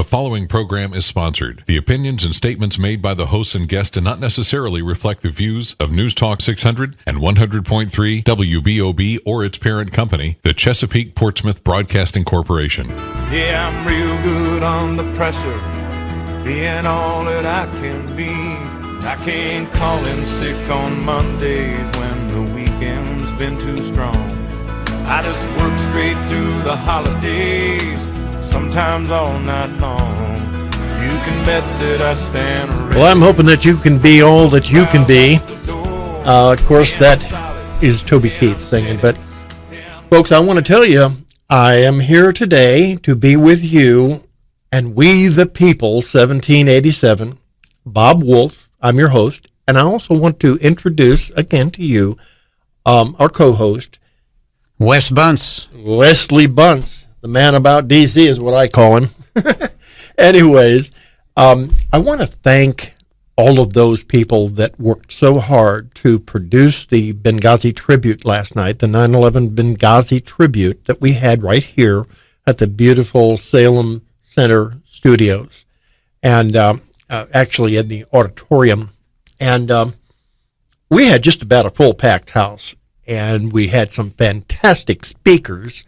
following program is sponsored. The opinions and statements made by the hosts and guests do not necessarily reflect the views of News Talk 600 and 100.3 WBOB or its parent company, the Chesapeake Portsmouth Broadcasting Corporation. Yeah, I'm real good on the presser, being all that I can be. I can't call in sick on Mondays when the weekend's been too strong. I just work straight through the holidays, sometimes all night long. You can bet that I stand ready. Well, I'm hoping that you can be all that you can be. Of course, that is Toby Keith singing. But, folks, I want to tell you, I am here today to be with you and We the People, 1787. Bob Wolf, I'm your host. And I also want to introduce again to you our co-host, Wes Bunce. Wesley Bunce. The man about D.C. is what I call him. Anyways, I want to thank all of those people that worked so hard to produce the Benghazi tribute last night, the 9/11 Benghazi tribute that we had right here at the beautiful Salem Center Studios, and actually in the auditorium. And we had just about a full-packed house, and we had some fantastic speakers.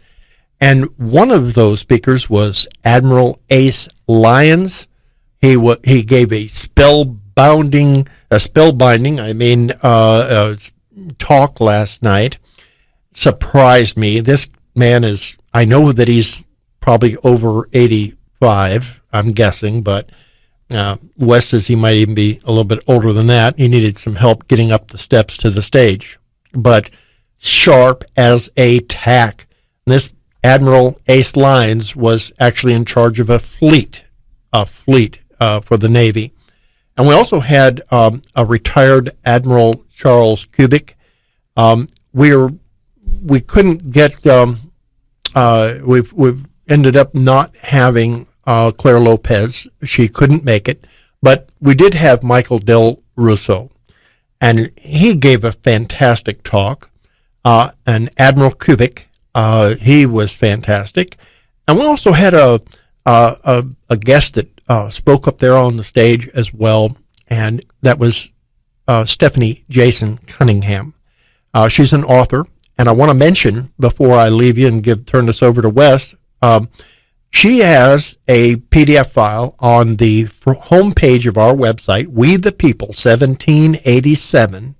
And one of those speakers was Admiral Ace Lyons. He gave a spellbinding talk last night. Surprised me. This man I know that he's probably over 85, I'm guessing, but Wes says he might even be a little bit older than that. He needed some help getting up the steps to the stage. But sharp as a tack. This Admiral Ace Lyons was actually in charge of a fleet for the Navy. And we also had a retired Admiral Charles Kubik. We couldn't get, we've ended up not having Claire Lopez. She couldn't make it. But we did have Michael Del Russo. And he gave a fantastic talk. And Admiral Kubik, he was fantastic. And we also had a guest that spoke up there on the stage as well, and that was Stephanie Jason Cunningham. She's an author, and I want to mention before I leave you and turn this over to Wes, she has a PDF file on the homepage of our website, We the People 1787,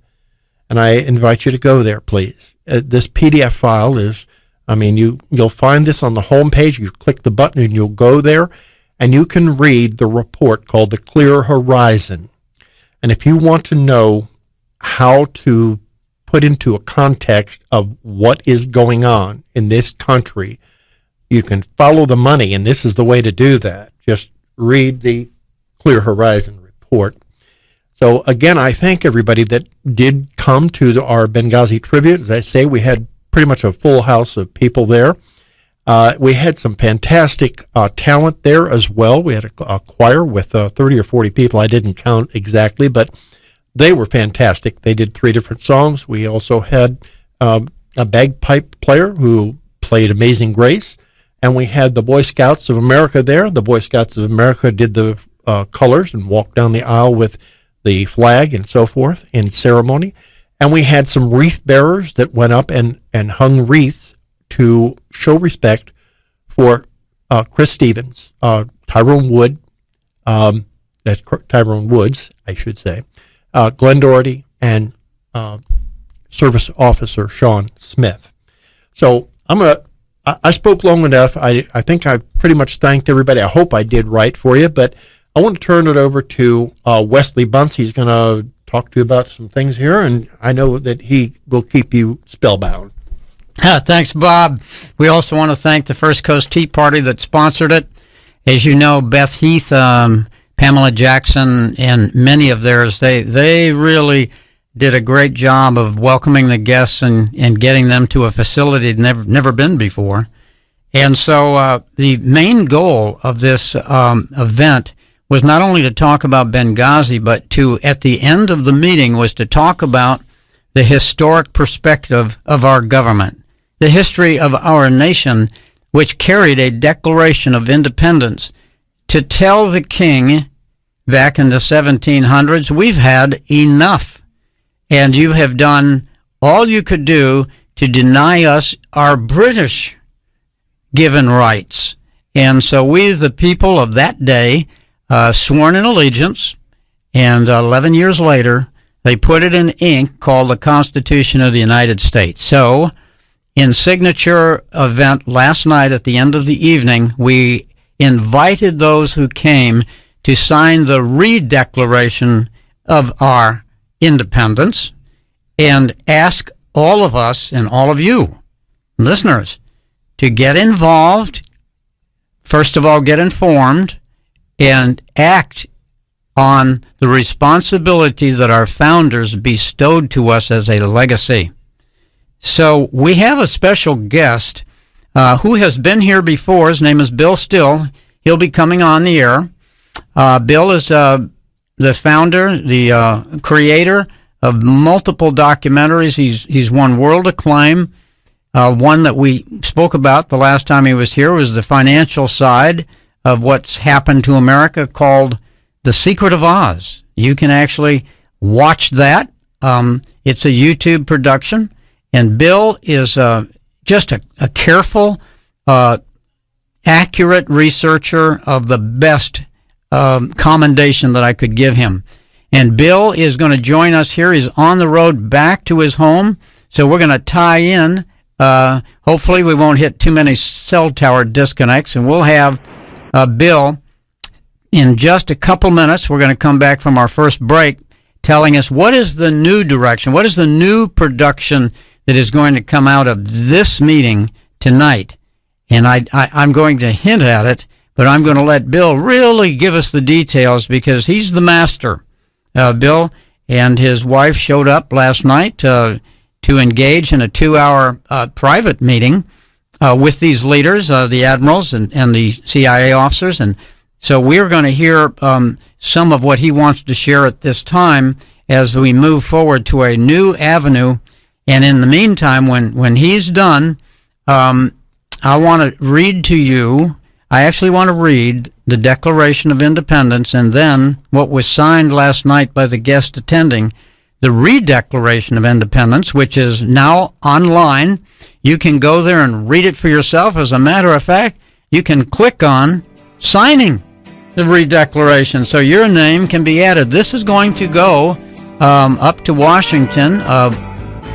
and I invite you to go there, please. This PDF file is, you'll find this on the homepage. You click the button and you'll go there, and you can read the report called The Clear Horizon. And if you want to know how to put into a context of what is going on in this country, you can follow the money, and this is the way to do that. Just read the Clear Horizon report. So, again, I thank everybody that did come to our Benghazi tribute. As I say, we had pretty much a full house of people there. We had some fantastic talent there as well. We had a choir with 30 or 40 people. I didn't count exactly, but they were fantastic. They did 3 different songs. We also had a bagpipe player who played Amazing Grace, and we had the Boy Scouts of America there. The Boy Scouts of America did the colors and walked down the aisle with the flag and so forth in ceremony. And we had some wreath bearers that went up and hung wreaths to show respect for Chris Stevens, Tyrone Woods, I should say, Glenn Doherty, and Service Officer Sean Smith. So I spoke long enough. I think I pretty much thanked everybody. I hope I did right for you, but I want to turn it over to Wesley Bunce. He's going to talk to you about some things here, and I know that he will keep you spellbound. Thanks, Bob. We also want to thank the First Coast Tea Party that sponsored it. As you know, Beth Heath, Pamela Jackson, and many of theirs, they really did a great job of welcoming the guests and getting them to a facility they'd never been before. And so the main goal of this event was not only to talk about Benghazi, but at the end of the meeting, was to talk about the historic perspective of our government, the history of our nation, which carried a Declaration of Independence to tell the king back in the 1700s, we've had enough. And you have done all you could do to deny us our British given rights. And so we, the people of that day, sworn in allegiance, and 11 years later, they put it in ink called the Constitution of the United States. So, in signature event last night at the end of the evening, we invited those who came to sign the re-declaration of our independence and ask all of us and all of you, listeners, to get involved, first of all, get informed, and act on the responsibility that our founders bestowed to us as a legacy. So we have a special guest who has been here before. His name is Bill Still. He'll be coming on the air. Bill is the founder, the creator of multiple documentaries. He's won world acclaim. One that we spoke about the last time he was here was the financial side of what's happened to America, called The Secret of Oz. You can actually watch that. It's a YouTube production, and Bill is just a careful, accurate researcher of the best commendation that I could give him. And Bill is going to join us here. He's on the road back to his home, so we're going to tie in. Hopefully we won't hit too many cell tower disconnects, and we'll have Bill in just a couple minutes. We're going to come back from our first break telling us what is the new direction, what is the new production that is going to come out of this meeting tonight. And I'm going to hint at it, but I'm going to let Bill really give us the details because he's the master. Bill and his wife showed up last night to engage in a 2-hour private meeting with these leaders, the admirals and the CIA officers. And so we're going to hear some of what he wants to share at this time as we move forward to a new avenue. And in the meantime, when he's done, I want to read to you, I actually want to read the Declaration of Independence and then what was signed last night by the guest attending, the Re-Declaration of Independence, which is now online. You can go there and read it for yourself. As a matter of fact, you can click on signing the Re-Declaration so your name can be added. This is going to go up to Washington.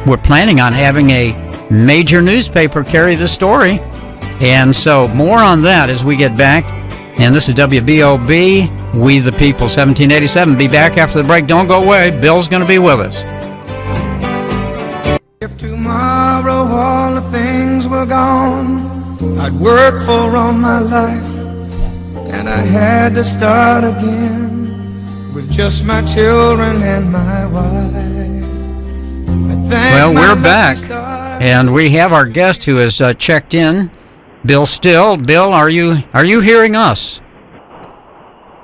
We're planning on having a major newspaper carry the story. And so more on that as we get back. And this is WBOB, We the People, 1787. Be back after the break. Don't go away. Bill's going to be with us. If tomorrow all the things were gone, I'd work for all my life, and I had to start again with just my children and my wife. Well, we're back, and we have our guest who has checked in, Bill Still. Bill, are you hearing us?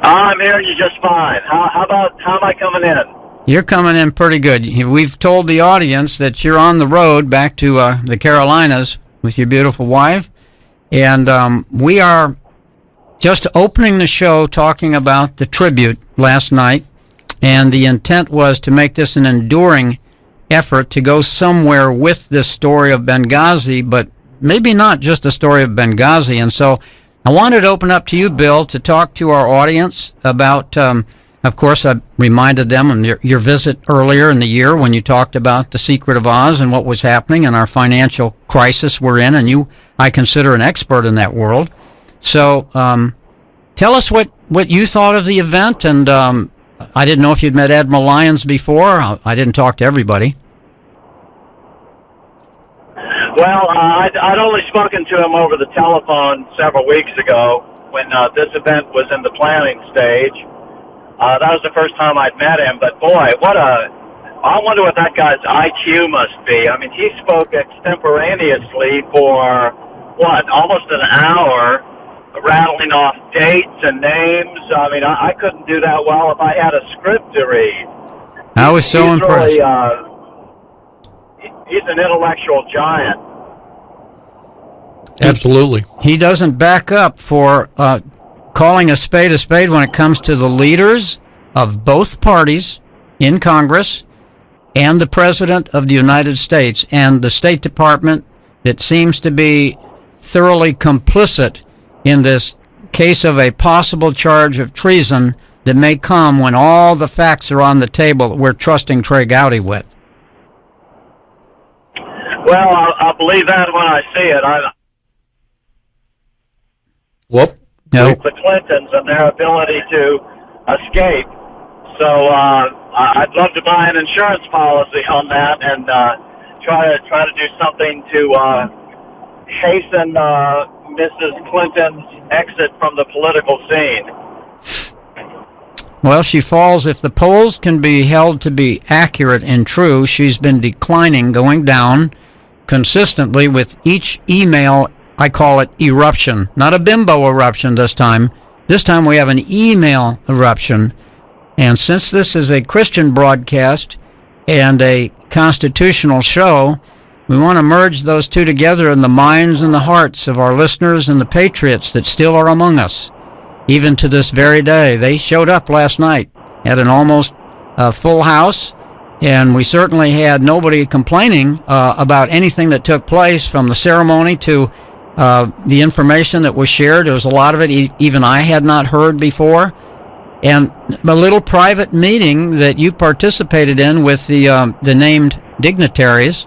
I'm hearing you just fine. How am I coming in? You're coming in pretty good. We've told the audience that you're on the road back to the Carolinas with your beautiful wife, and we are just opening the show talking about the tribute last night, and the intent was to make this an enduring effort to go somewhere with this story of Benghazi, but maybe not just the story of Benghazi. And so I wanted to open up to you, Bill, to talk to our audience about, of course, I reminded them on your visit earlier in the year when you talked about the Secret of Oz and what was happening and our financial crisis we're in, and you, I consider an expert in that world. So tell us what you thought of the event, and I didn't know if you'd met Admiral Lyons before. I didn't talk to everybody. Well, I'd only spoken to him over the telephone several weeks ago when this event was in the planning stage. That was the first time I'd met him, but boy, I wonder what that guy's IQ must be. I mean, he spoke extemporaneously for, almost an hour, rattling off dates and names. I mean, I couldn't do that well if I had a script to read. I was so impressed. Really, he's an intellectual giant. Absolutely. He doesn't back up for calling a spade when it comes to the leaders of both parties in Congress and the President of the United States and the State Department that seems to be thoroughly complicit in this case of a possible charge of treason that may come when all the facts are on the table that we're trusting Trey Gowdy with? Well, I'll believe that when I see it. Whoop. No. The Clintons and their ability to escape. So I'd love to buy an insurance policy on that and try to do something to hasten Mrs. Clinton's exit from the political scene. Well, she falls, if the polls can be held to be accurate and true, she's been declining, going down consistently with each email. I call it eruption, not a bimbo eruption this time. This time we have an email eruption. And since this is a Christian broadcast and a constitutional show, we want to merge those two together in the minds and the hearts of our listeners and the patriots that still are among us, even to this very day. They showed up last night at an almost full house, and we certainly had nobody complaining about anything that took place, from the ceremony to the information that was shared. There was a lot of it even I had not heard before. And a little private meeting that you participated in with the named dignitaries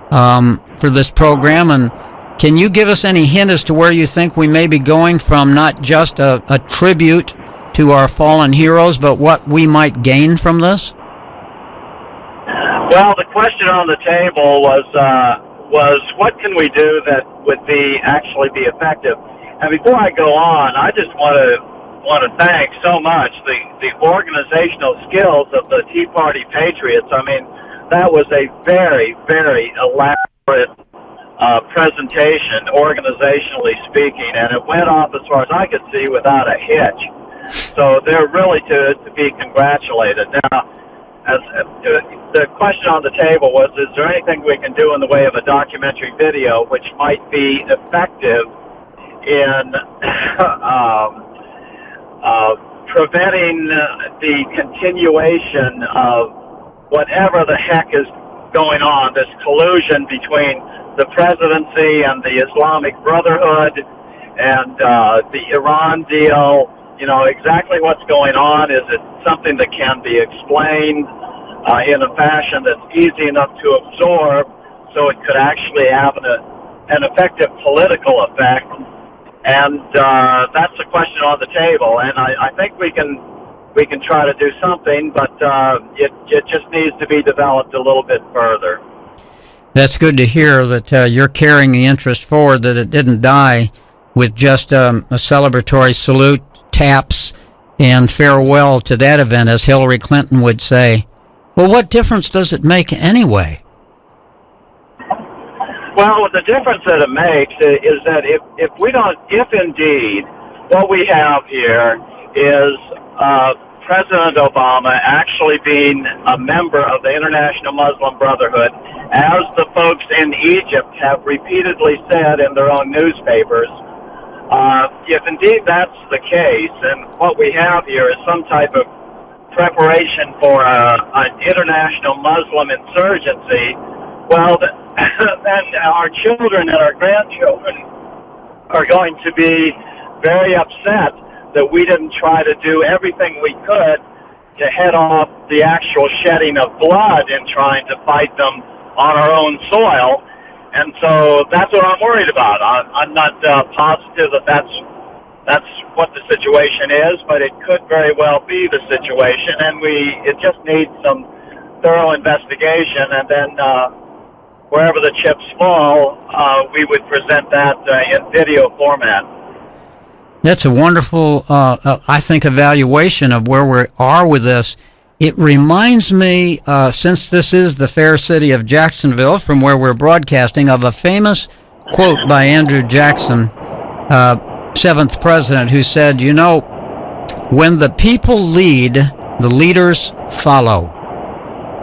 for this program. And can you give us any hint as to where you think we may be going from not just a tribute to our fallen heroes, but what we might gain from this? Well, the question on the table was what can we do that would actually be effective? And before I go on, I just want to thank so much the organizational skills of the Tea Party Patriots. I mean, that was a very, very elaborate presentation, organizationally speaking, and it went off, as far as I could see, without a hitch. So they're really to be congratulated. Now, as the question on the table was, is there anything we can do in the way of a documentary video which might be effective in preventing the continuation of whatever the heck is going on, this collusion between the presidency and the Islamic Brotherhood and the Iran deal? You know, exactly what's going on. Is it something that can be explained in a fashion that's easy enough to absorb so it could actually have an effective political effect? And that's the question on the table. And I think we can try to do something, but it just needs to be developed a little bit further. That's good to hear that you're carrying the interest forward, that it didn't die with just a celebratory salute, taps, and farewell to that event, as Hillary Clinton would say. Well, what difference does it make anyway? Well, the difference that it makes is that if indeed what we have here is President Obama actually being a member of the International Muslim Brotherhood, as the folks in Egypt have repeatedly said in their own newspapers, if indeed that's the case, and what we have here is some type of preparation for an international Muslim insurgency, well, then our children and our grandchildren are going to be very upset that we didn't try to do everything we could to head off the actual shedding of blood in trying to fight them on our own soil. And so that's what I'm worried about. I'm not positive that that's what the situation is, but it could very well be the situation, and it just needs some thorough investigation, and then wherever the chips fall, we would present that in video format. That's a wonderful, I think, evaluation of where we are with this. It reminds me, since this is the fair city of Jacksonville, from where we're broadcasting, of a famous quote by Andrew Jackson, 7th president, who said, you know, when the people lead, the leaders follow.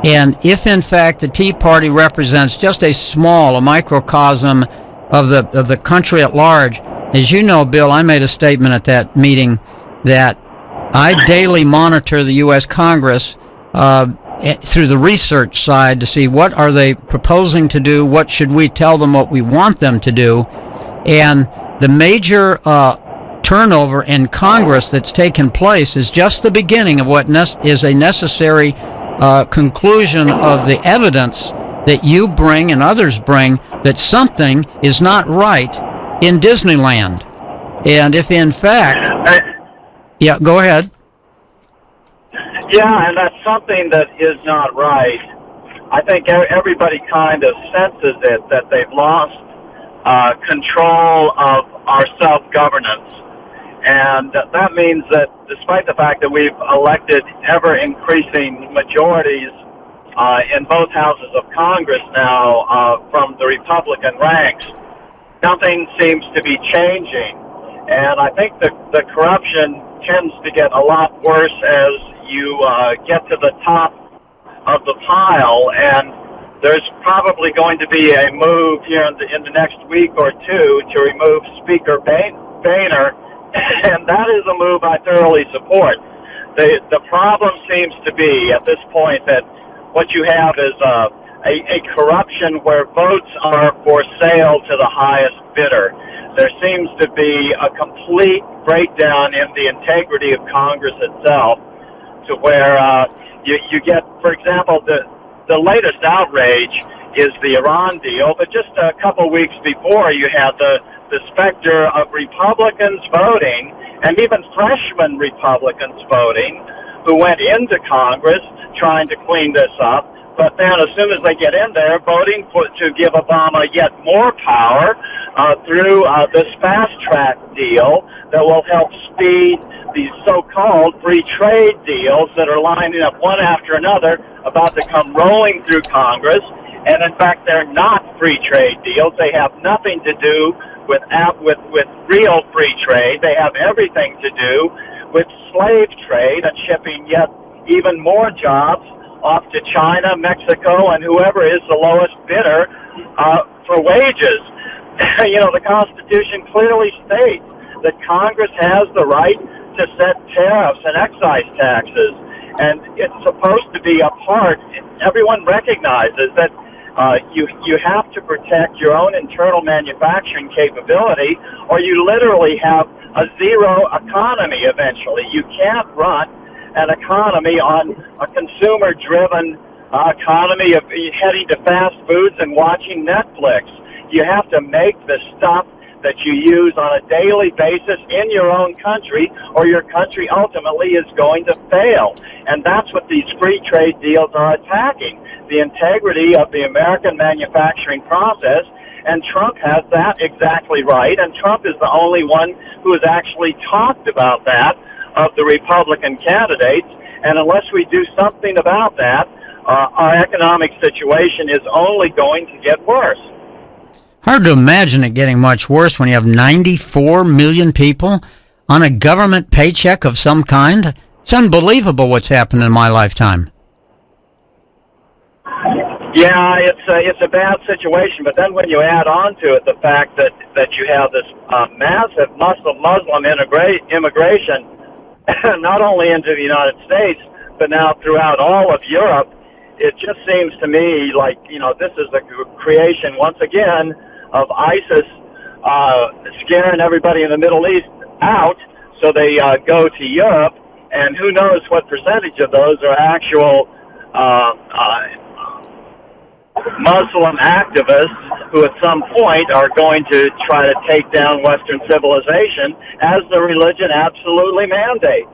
And if, in fact, the Tea Party represents just a microcosm of the country at large, as you know, Bill, I made a statement at that meeting that I daily monitor the U.S. Congress through the research side to see what are they proposing to do, what should we tell them what we want them to do. And the major turnover in Congress that's taken place is just the beginning of what is a necessary conclusion of the evidence that you bring and others bring that something is not right in Disneyland. And if in fact... Yeah, go ahead. Yeah, and that's something that is not right. I think everybody kind of senses it, that they've lost control of our self-governance. And that means that despite the fact that we've elected ever-increasing majorities in both houses of Congress now from the Republican ranks, nothing seems to be changing. And I think the corruption tends to get a lot worse as you get to the top of the pile, and there's probably going to be a move here in the next week or two to remove Speaker Boehner, and that is a move I thoroughly support. The problem seems to be at this point that what you have is a corruption where votes are for sale to the highest bidder. There seems to be a complete breakdown in the integrity of Congress itself, to where you get, for example, the latest outrage is the Iran deal, but just a couple weeks before you had the specter of Republicans voting, and even freshman Republicans voting, who went into Congress trying to clean this up, but then as soon as they get in there, voting to give Obama yet more power through this fast-track deal that will help speed these so-called free trade deals that are lining up one after another about to come rolling through Congress. And in fact, they're not free trade deals. They have nothing to do with real free trade. They have everything to do with slave trade and shipping yet even more jobs off to China, Mexico, and whoever is the lowest bidder for wages. The Constitution clearly states that Congress has the right to set tariffs and excise taxes, and it's supposed to be a part. Everyone recognizes that you have to protect your own internal manufacturing capability, or you literally have a zero economy eventually. You can't run an economy on a consumer-driven economy of heading to fast foods and watching Netflix. You have to make the stuff that you use on a daily basis in your own country, or your country ultimately is going to fail. And that's what these free trade deals are attacking, the integrity of the American manufacturing process. And Trump has that exactly right, and Trump is the only one who has actually talked about that of the Republican candidates. And unless we do something about that, our economic situation is only going to get worse. Hard to imagine it getting much worse when you have 94 million people on a government paycheck of some kind. It's unbelievable what's happened in my lifetime. Yeah, it's a bad situation, but then when you add on to it the fact that you have this massive Muslim immigration, not only into the United States, but now throughout all of Europe, it just seems to me like, this is the creation, once again, of ISIS scaring everybody in the Middle East out, so they go to Europe, and who knows what percentage of those are actual Muslim activists who at some point are going to try to take down Western civilization, as the religion absolutely mandates.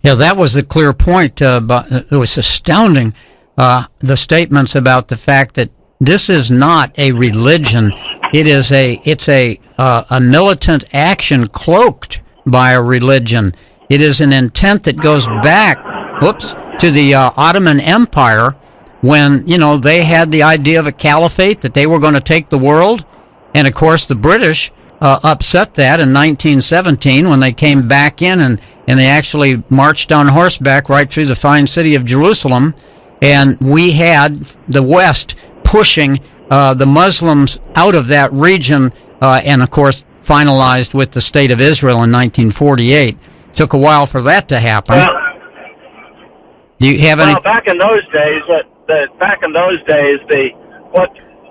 Yeah, that was the clear point. It was astounding, the statements about the fact that this is not a religion. It's a militant action cloaked by a religion. It is an intent that goes back, to the Ottoman Empire, when, they had the idea of a caliphate, that they were going to take the world. And, of course, the British upset that in 1917 when they came back in and they actually marched on horseback right through the fine city of Jerusalem. And we had the West pushing the Muslims out of that region and, of course, finalized with the State of Israel in 1948. Took a while for that to happen. Well, Do you have any? back in those days,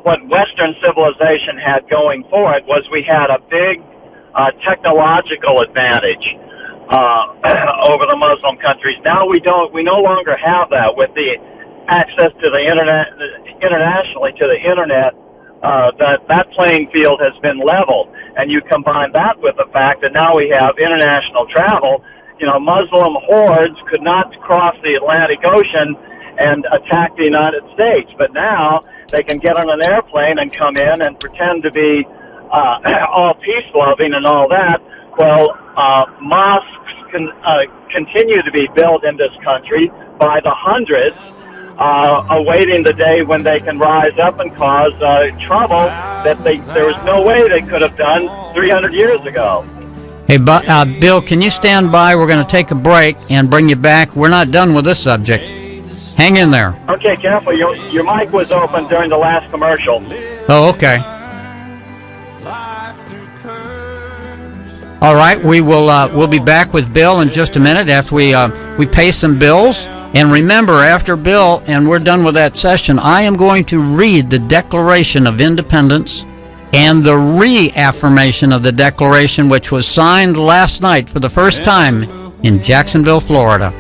what Western civilization had going for it was we had a big technological advantage over the Muslim countries. Now we don't. We no longer have that with the access to the internet, internationally to the internet. That playing field has been leveled, and you combine that with the fact that now we have international travel. You know, Muslim hordes could not cross the Atlantic Ocean and attack the United States, but now they can get on an airplane and come in and pretend to be all peace-loving and all that. Well, mosques continue to be built in this country by the hundreds, awaiting the day when they can rise up and cause trouble that there was no way they could have done 300 years ago. Hey, Bill, can you stand by? We're going to take a break and bring you back. We're not done with this subject. Hang in there. Okay, careful. Your mic was open during the last commercial. Oh, okay. All right, we'll be back with Bill in just a minute after we pay some bills. And remember, after Bill and we're done with that session, I am going to read the Declaration of Independence and the reaffirmation of the Declaration, which was signed last night for the first time in Jacksonville, Florida.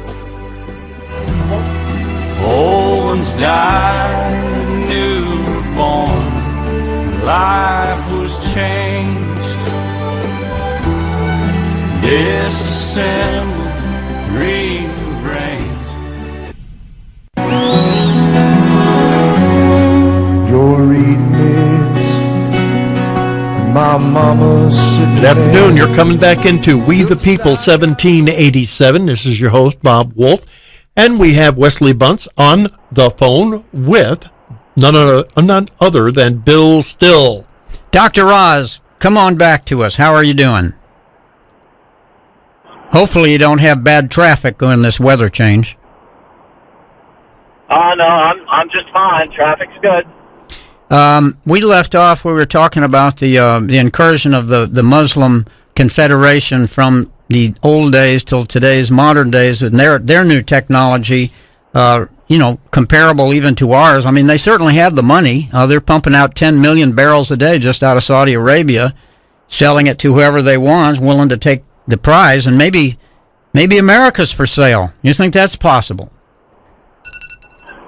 Old ones died, new were born, life was changed, disassembled, rearranged. You're reading this, my mama said. Good afternoon. You're coming back into We the People 1787. This is your host, Bob Wolf. And we have Wesley Bunce on the phone with none other than Bill Still. Dr. Roz, come on back to us. How are you doing? Hopefully you don't have bad traffic in this weather change. No, I'm just fine. Traffic's good. We left off, we were talking about the incursion of the Muslim Confederation from the old days till today's modern days, and their new technology, comparable even to ours. I mean, they certainly have the money. They're pumping out 10 million barrels a day just out of Saudi Arabia, selling it to whoever they want, willing to take the prize, and maybe America's for sale. You think that's possible?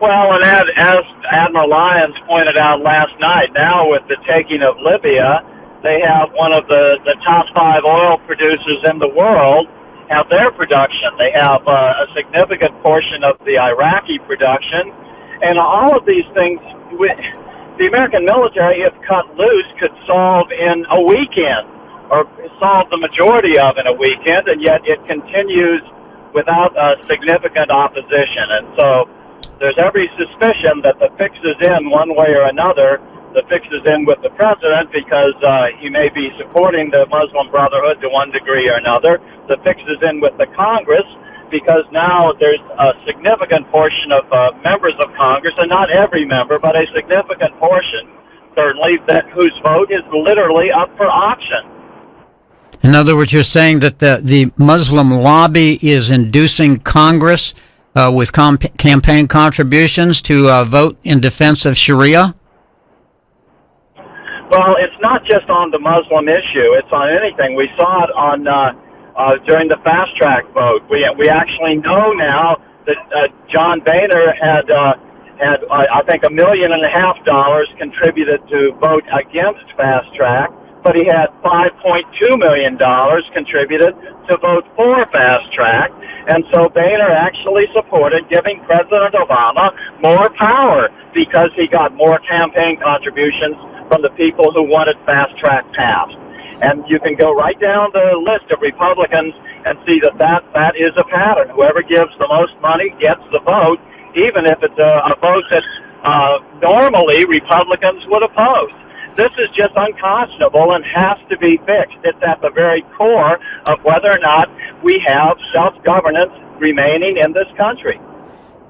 Well, and as Admiral Lyons pointed out last night, now with the taking of Libya, they have one of the top 5 oil producers in the world have their production. They have a significant portion of the Iraqi production. And all of these things, the American military, if cut loose, could solve in a weekend, or solve the majority of in a weekend, and yet it continues without significant opposition. And so there's every suspicion that the fix is in one way or another. The fix is in with the president because he may be supporting the Muslim Brotherhood to one degree or another. The fix is in with the Congress because now there's a significant portion of members of Congress, and not every member, but a significant portion, certainly, whose vote is literally up for auction. In other words, you're saying that the Muslim lobby is inducing Congress with campaign contributions to vote in defense of Sharia? Well, it's not just on the Muslim issue. It's on anything. We saw it on during the fast track vote. We actually know now that John Boehner had I think $1.5 million contributed to vote against fast track, but he had $5.2 million contributed to vote for fast track. And so Boehner actually supported giving President Obama more power because he got more campaign contributions from the people who wanted fast track passed. And you can go right down the list of Republicans and see that is a pattern. Whoever gives the most money gets the vote, even if it's a vote that normally Republicans would oppose. This is just unconscionable and has to be fixed. It's at the very core of whether or not we have self-governance remaining in this country.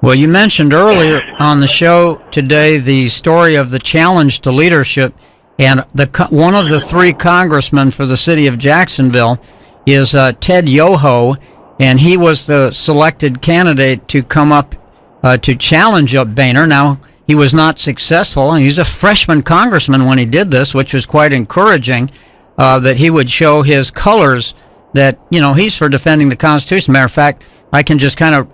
Well, you mentioned earlier on the show today the story of the challenge to leadership And one of the three congressmen for the city of Jacksonville is Ted Yoho, and he was the selected candidate to come up to challenge Boehner. Now, he was not successful. He's a freshman congressman when he did this, which was quite encouraging, that he would show his colors that, he's for defending the Constitution. Matter of fact, I can just kind of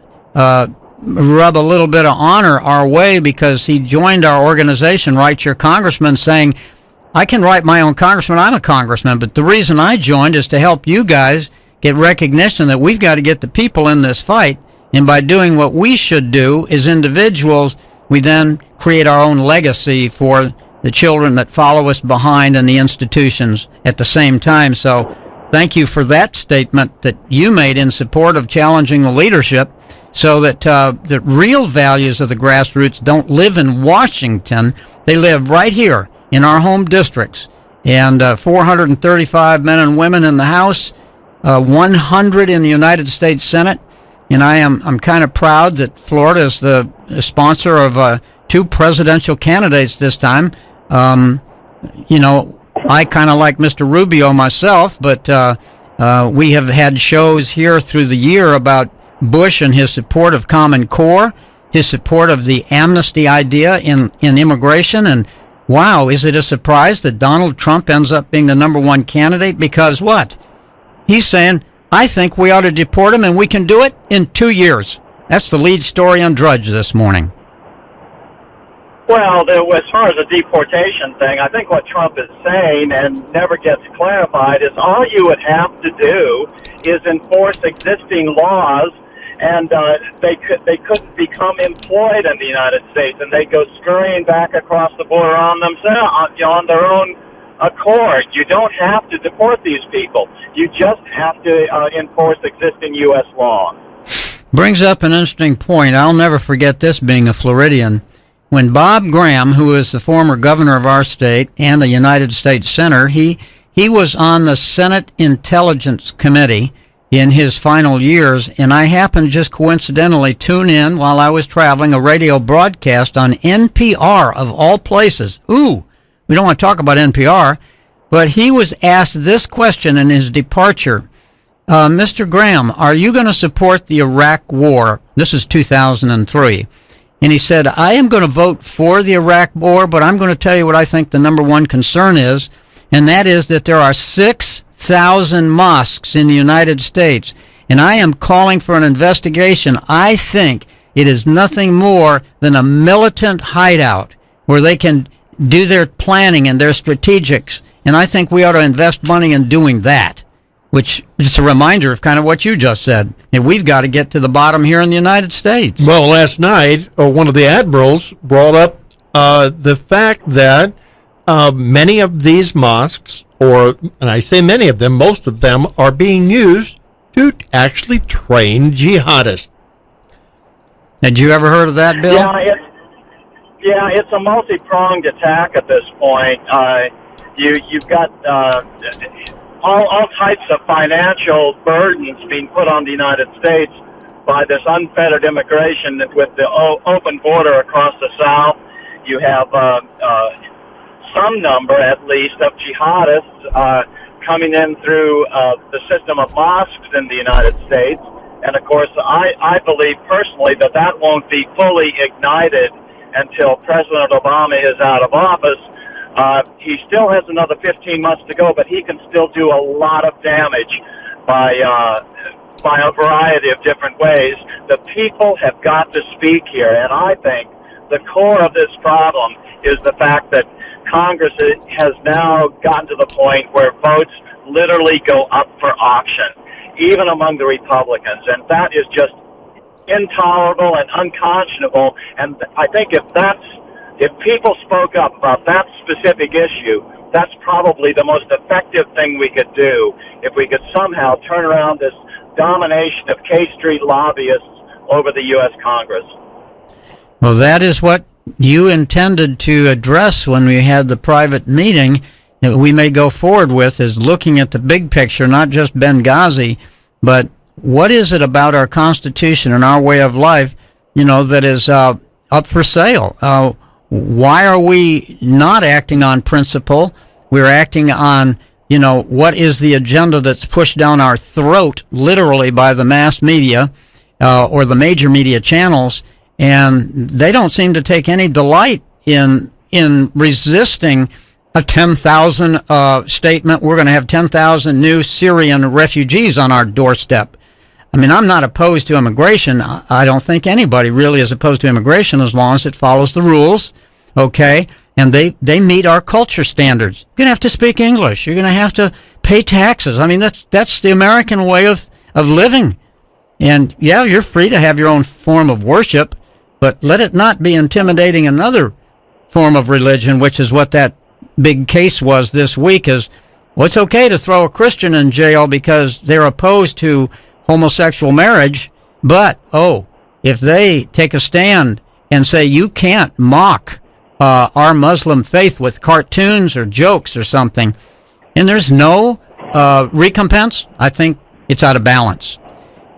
rub a little bit of honor our way because he joined our organization, Write Your Congressman, saying, I can write my own congressman. I'm a congressman, but the reason I joined is to help you guys get recognition that we've got to get the people in this fight. And by doing what we should do as individuals, we then create our own legacy for the children that follow us behind and the institutions at the same time. So thank you for that statement that you made in support of challenging the leadership, so that the real values of the grassroots don't live in Washington. They live right here in our home districts. And 435 men and women in the House, 100 in the United States Senate. And I'm kind of proud that Florida is the sponsor of two presidential candidates this time. I kind of like Mr. Rubio myself, but we have had shows here through the year about Bush and his support of Common Core, his support of the amnesty idea in immigration. And wow, is it a surprise that Donald Trump ends up being the number one candidate? Because what? He's saying, I think we ought to deport him, and we can do it in 2 years. That's the lead story on Drudge this morning. Well, as far as the deportation thing, I think what Trump is saying and never gets clarified is all you would have to do is enforce existing laws, and they couldn't become employed in the United States, and they go scurrying back across the border on themselves, on their own accord. You don't have to deport these people. You just have to enforce existing U.S. law. Brings up an interesting point. I'll never forget this, being a Floridian. When Bob Graham, who is the former governor of our state and a United States senator, he was on the Senate Intelligence Committee in his final years, and I happened just coincidentally tune in while I was traveling a radio broadcast on NPR of all places. Ooh, we don't want to talk about NPR, but he was asked this question in his departure. Mr. Graham, are you going to support the Iraq War? This is 2003. And he said, I am going to vote for the Iraq War, but I'm going to tell you what I think the number one concern is, and that is that there are 6,000 mosques in the United States, and I am calling for an investigation. I think it is nothing more than a militant hideout where they can do their planning and their strategics, and I think we ought to invest money in doing that, which is a reminder of kind of what you just said. And we've got to get to the bottom here in the United States. Well, last night, one of the admirals brought up the fact that many of these mosques, and I say many of them, most of them are being used to actually train jihadists. Had you ever heard of that, Bill? Yeah, it's a multi-pronged attack at this point. You've got all types of financial burdens being put on the United States by this unfettered immigration with the open border across the South. You have some number, at least, of jihadists coming in through the system of mosques in the United States. And, of course, I believe personally that won't be fully ignited until President Obama is out of office. He still has another 15 months to go, but he can still do a lot of damage by a variety of different ways. The people have got to speak here, and I think the core of this problem is the fact that Congress has now gotten to the point where votes literally go up for auction, even among the Republicans, and that is just intolerable and unconscionable. And I think if people spoke up about that specific issue, that's probably the most effective thing we could do, if we could somehow turn around this domination of K Street lobbyists over the U.S. Congress. Well, that is what you intended to address when we had the private meeting that we may go forward with, is looking at the big picture, not just Benghazi, but what is it about our Constitution and our way of life, that is up for sale? why are we not acting on principle? We're acting on, what is the agenda that's pushed down our throat, literally, by the mass media or the major media channels, and they don't seem to take any delight in resisting a 10,000 statement. We're going to have 10,000 new Syrian refugees on our doorstep. I mean, I'm not opposed to immigration. I don't think anybody really is opposed to immigration as long as it follows the rules, okay? And they meet our culture standards. You're going to have to speak English. You're going to have to pay taxes. I mean, that's the American way of living. And, yeah, you're free to have your own form of worship, but let it not be intimidating another form of religion, which is what that big case was this week, is, well, it's okay to throw a Christian in jail because they're opposed to homosexual marriage, but, if they take a stand and say you can't mock our Muslim faith with cartoons or jokes or something, and there's no recompense, I think it's out of balance.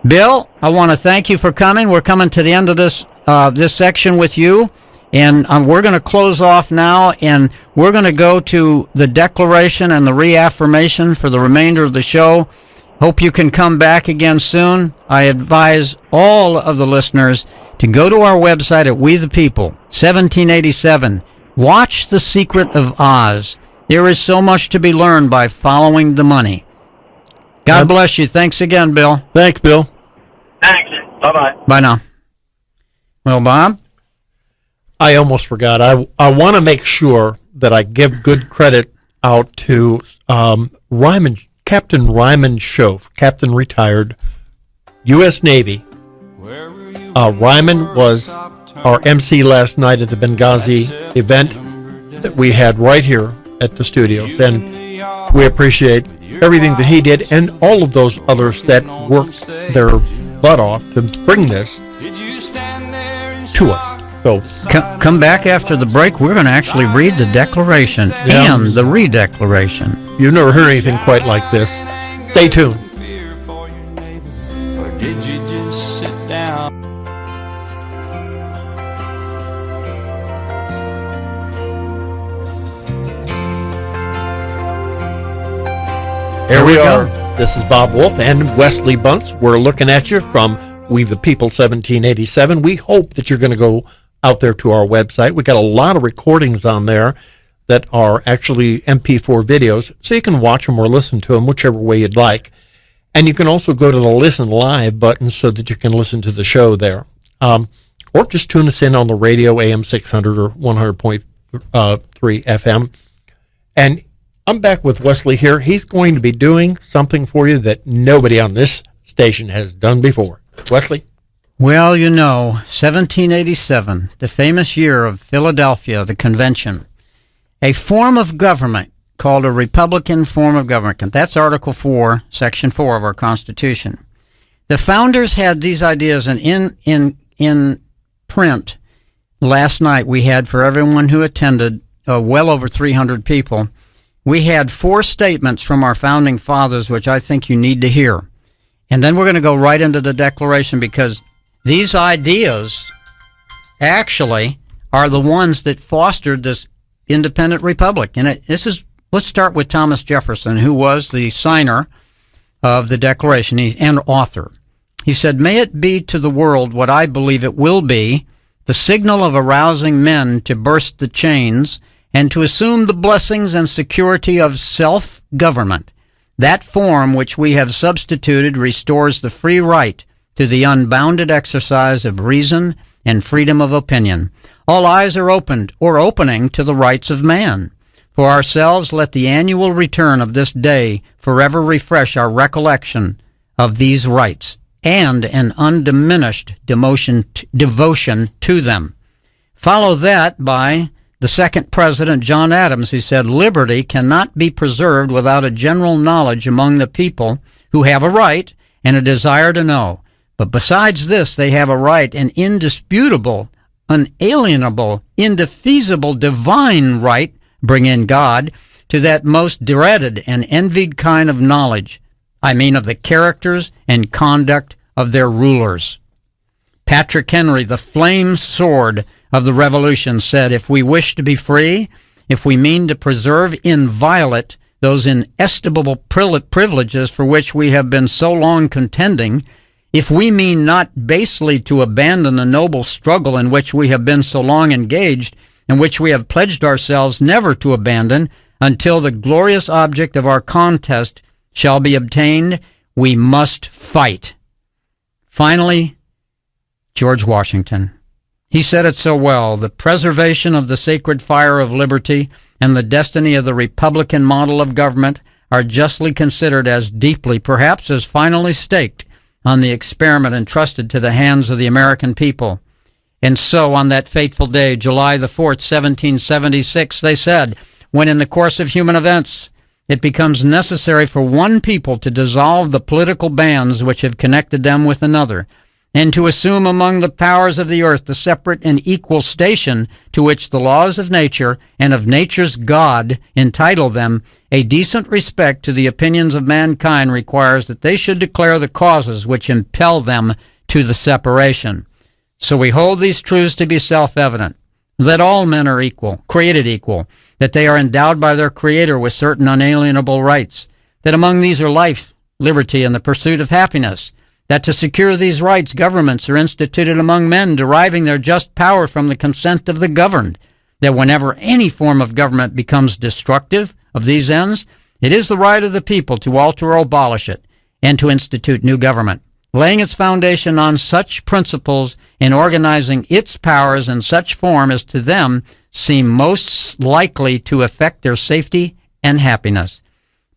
Bill, I want to thank you for coming. We're coming to the end of this section with you, and we're going to close off now, and we're going to go to the declaration and the reaffirmation for the remainder of the show. Hope you can come back again soon. I advise all of the listeners to go to our website at We the People, 1787. Watch The Secret of Oz. There is so much to be learned by following the money. God bless you. Thanks again, Bill. Thanks, Bill. Thanks. Bye-bye. Bye now. Well, Bob? I almost forgot. I want to make sure that I give good credit out to Captain Ryman Schoaf, Captain retired, U.S. Navy. Ryman was our MC last night at the Benghazi event that we had right here at the studios, and we appreciate everything that he did and all of those others that worked their butt off to bring this to us. So come back after the break. We're going to actually read the declaration and the redeclaration. You've never heard anything quite like this. Stay tuned. Or did you just sit down? Here we are. This is Bob Wolf and Wesley Bunce. We're looking at you from We the People 1787. We hope that you're going to go out there to our website. We got a lot of recordings on there that are actually MP4 videos, so you can watch them or listen to them, whichever way you'd like. And you can also go to the Listen Live button so that you can listen to the show there. Or just tune us in on the radio, AM 600 or 100.3 FM. And I'm back with Wesley here. He's going to be doing something for you that nobody on this station has done before. Wesley? Well, 1787, the famous year of Philadelphia, the convention. A form of government called a Republican form of government. That's Article 4, Section 4 of our Constitution. The founders had these ideas, and in print last night we had, for everyone who attended, well over 300 people, we had 4 statements from our founding fathers, which I think you need to hear. And then we're going to go right into the Declaration, because these ideas actually are the ones that fostered this independent republic. And let's start with Thomas Jefferson, who was the signer of the Declaration and author. He said, "May it be to the world what I believe it will be, the signal of arousing men to burst the chains and to assume the blessings and security of self-government. That form which we have substituted restores the free right to the unbounded exercise of reason and freedom of opinion. All eyes are opened or opening to the rights of man. For ourselves, let the annual return of this day forever refresh our recollection of these rights and an undiminished devotion to them." Follow that by the second president, John Adams, who said, "Liberty cannot be preserved without a general knowledge among the people who have a right and a desire to know. But besides this, they have a right, an indisputable, unalienable, indefeasible, divine right, bring in God, to that most dreaded and envied kind of knowledge. I mean of the characters and conduct of their rulers." Patrick Henry, the flame sword of the Revolution, said, "If we wish to be free, if we mean to preserve inviolate those inestimable privileges for which we have been so long contending, if we mean not basely to abandon the noble struggle in which we have been so long engaged, and which we have pledged ourselves never to abandon until the glorious object of our contest shall be obtained, we must fight." Finally, George Washington. He said it so well: "The preservation of the sacred fire of liberty and the destiny of the Republican model of government are justly considered as deeply, perhaps as finally staked, on the experiment entrusted to the hands of the American people." And so, on that fateful day, July the 4th, 1776, they said, "When in the course of human events it becomes necessary for one people to dissolve the political bands which have connected them with another, and to assume among the powers of the earth the separate and equal station to which the laws of nature and of nature's God entitle them, a decent respect to the opinions of mankind requires that they should declare the causes which impel them to the separation. So we hold these truths to be self-evident, that all men are equal, created equal, that they are endowed by their Creator with certain unalienable rights, that among these are life, liberty, and the pursuit of happiness, that to secure these rights governments are instituted among men deriving their just power from the consent of the governed, that whenever any form of government becomes destructive of these ends, it is the right of the people to alter or abolish it, and to institute new government, laying its foundation on such principles and organizing its powers in such form as to them seem most likely to affect their safety and happiness.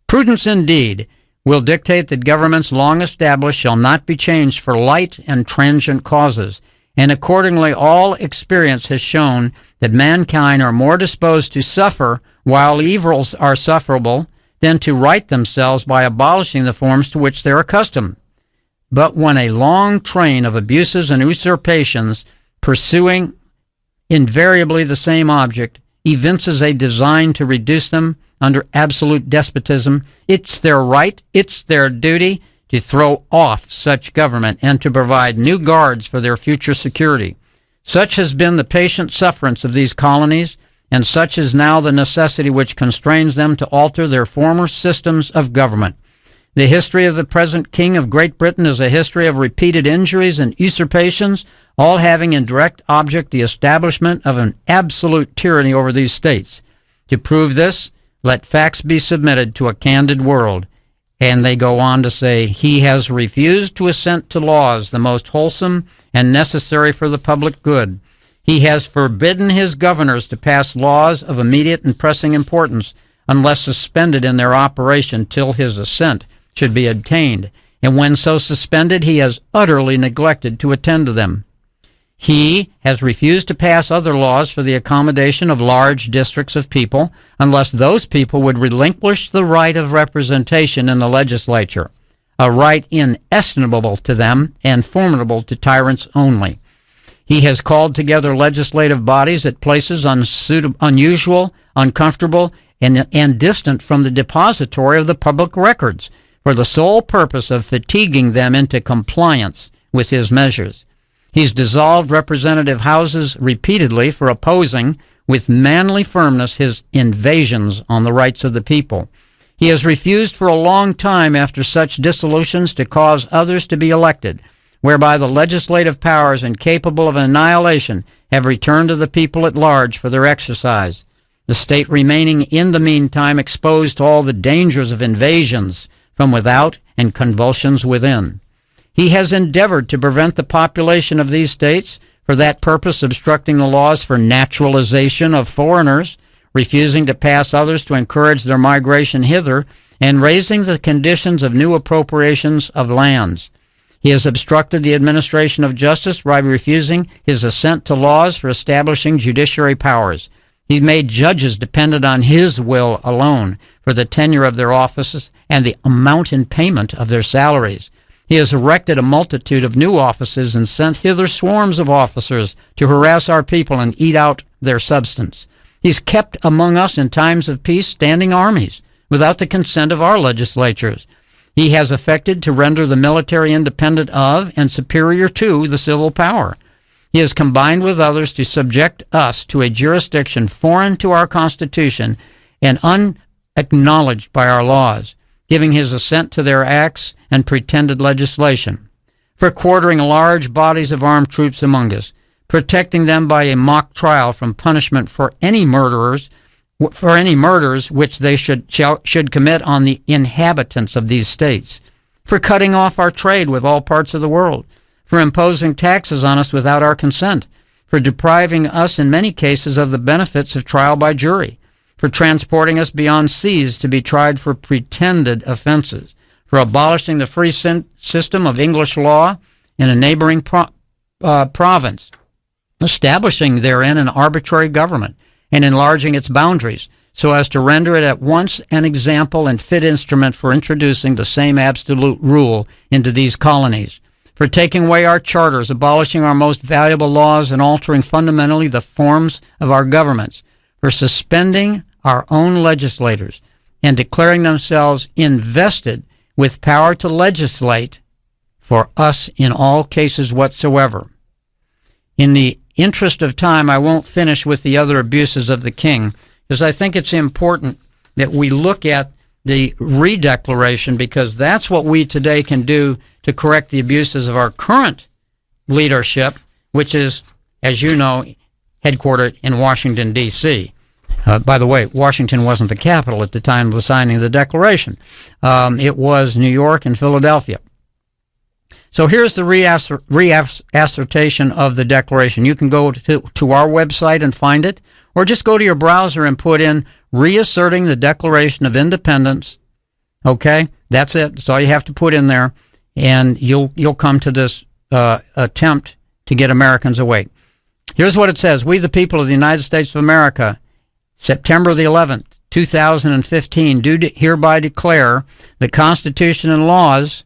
Prudence indeed will dictate that governments long established shall not be changed for light and transient causes, and accordingly all experience has shown that mankind are more disposed to suffer while evils are sufferable than to right themselves by abolishing the forms to which they are accustomed. But when a long train of abuses and usurpations, pursuing invariably the same object, evinces a design to reduce them under absolute despotism, it's their right, it's their duty to throw off such government and to provide new guards for their future security. Such has been the patient sufferance of these colonies, and such is now the necessity which constrains them to alter their former systems of government. The history of the present King of Great Britain is a history of repeated injuries and usurpations, all having in direct object the establishment of an absolute tyranny over these states. To prove this, let facts be submitted to a candid world. And they go on to say, he has refused to assent to laws the most wholesome and necessary for the public good. He has forbidden his governors to pass laws of immediate and pressing importance unless suspended in their operation till his assent should be obtained. And when so suspended, he has utterly neglected to attend to them. He has refused to pass other laws for the accommodation of large districts of people unless those people would relinquish the right of representation in the legislature, a right inestimable to them and formidable to tyrants only. He has called together legislative bodies at places unusual, uncomfortable, and distant from the depository of the public records for the sole purpose of fatiguing them into compliance with his measures. He's dissolved representative houses repeatedly for opposing with manly firmness his invasions on the rights of the people. He has refused for a long time after such dissolutions to cause others to be elected, whereby the legislative powers incapable of annihilation have returned to the people at large for their exercise, the state remaining in the meantime exposed to all the dangers of invasions from without and convulsions within. He has endeavored to prevent the population of these states, for that purpose obstructing the laws for naturalization of foreigners, refusing to pass others to encourage their migration hither, and raising the conditions of new appropriations of lands. He has obstructed the administration of justice by refusing his assent to laws for establishing judiciary powers. He made judges dependent on his will alone for the tenure of their offices and the amount in payment of their salaries. He has erected a multitude of new offices and sent hither swarms of officers to harass our people and eat out their substance. He's kept among us in times of peace standing armies without the consent of our legislatures. He has affected to render the military independent of and superior to the civil power. He has combined with others to subject us to a jurisdiction foreign to our Constitution and unacknowledged by our laws, giving his assent to their acts and pretended legislation, for quartering large bodies of armed troops among us, protecting them by a mock trial from punishment for any murders which they should commit on the inhabitants of these states, for cutting off our trade with all parts of the world, for imposing taxes on us without our consent, for depriving us in many cases of the benefits of trial by jury, for transporting us beyond seas to be tried for pretended offenses, for abolishing the free system of English law in a neighboring province, establishing therein an arbitrary government, and enlarging its boundaries so as to render it at once an example and fit instrument for introducing the same absolute rule into these colonies, for taking away our charters, abolishing our most valuable laws, and altering fundamentally the forms of our governments, for suspending our own legislators and declaring themselves invested with power to legislate for us in all cases whatsoever. In the interest of time, I won't finish with the other abuses of the king, because I think it's important that we look at the redeclaration, because that's what we today can do to correct the abuses of our current leadership, which is, as you know, headquartered in Washington, D.C. By the way, Washington wasn't the capital at the time of the signing of the Declaration. It was New York and Philadelphia. So here's the reassertation of the Declaration. You can go to our website and find it, or just go to your browser and put in reasserting the Declaration of Independence. Okay, that's it. That's all you have to put in there, and you'll come to this attempt to get Americans awake. Here's what it says. We, the people of the United States of America, September the 11th, 2015, do hereby declare the Constitution and laws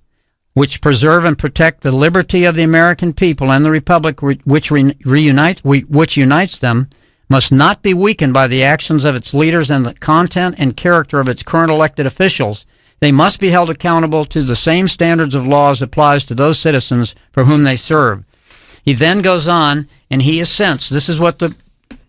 which preserve and protect the liberty of the American people and the Republic which unites them must not be weakened by the actions of its leaders and the content and character of its current elected officials. They must be held accountable to the same standards of law as applies to those citizens for whom they serve. He then goes on and he assents. This is what the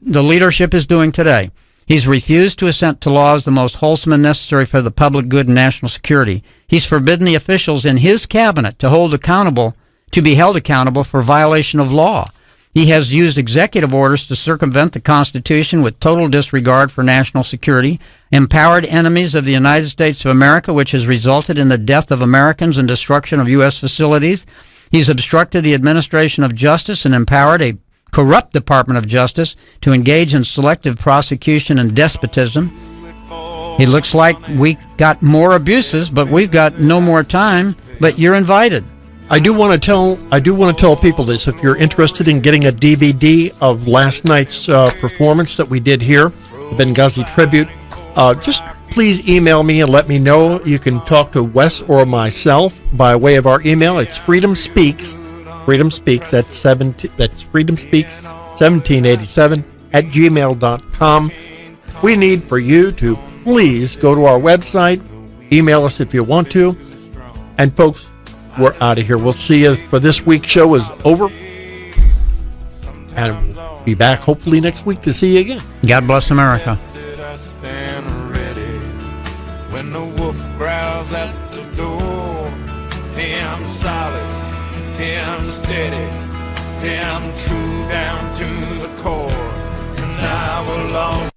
leadership is doing today. He's refused to assent to laws the most wholesome and necessary for the public good and national security. He's forbidden the officials in his cabinet to be held accountable for violation of law. He has used executive orders to circumvent the Constitution with total disregard for national security, empowered enemies of the United States of America, which has resulted in the death of Americans and destruction of U.S. facilities. He's obstructed the administration of justice and empowered a corrupt Department of Justice to engage in selective prosecution and despotism. It looks like we got more abuses, but we've got no more time, but you're invited. I do want to tell people this. If you're interested in getting a DVD of last night's performance that we did here, the Benghazi Tribute, just please email me and let me know. You can talk to Wes or myself by way of our email. It's Freedom Speaks, that's Freedom Speaks 1787 at gmail.com. We need for you to please go to our website, email us if you want to, and folks, we're out of here. We'll see you for this week's show is over, and we'll be back hopefully next week to see you again. God bless America. When the wolf growls at the door, hey, I'm solid, hey, I'm steady, hey, I'm true down to the core, and I will always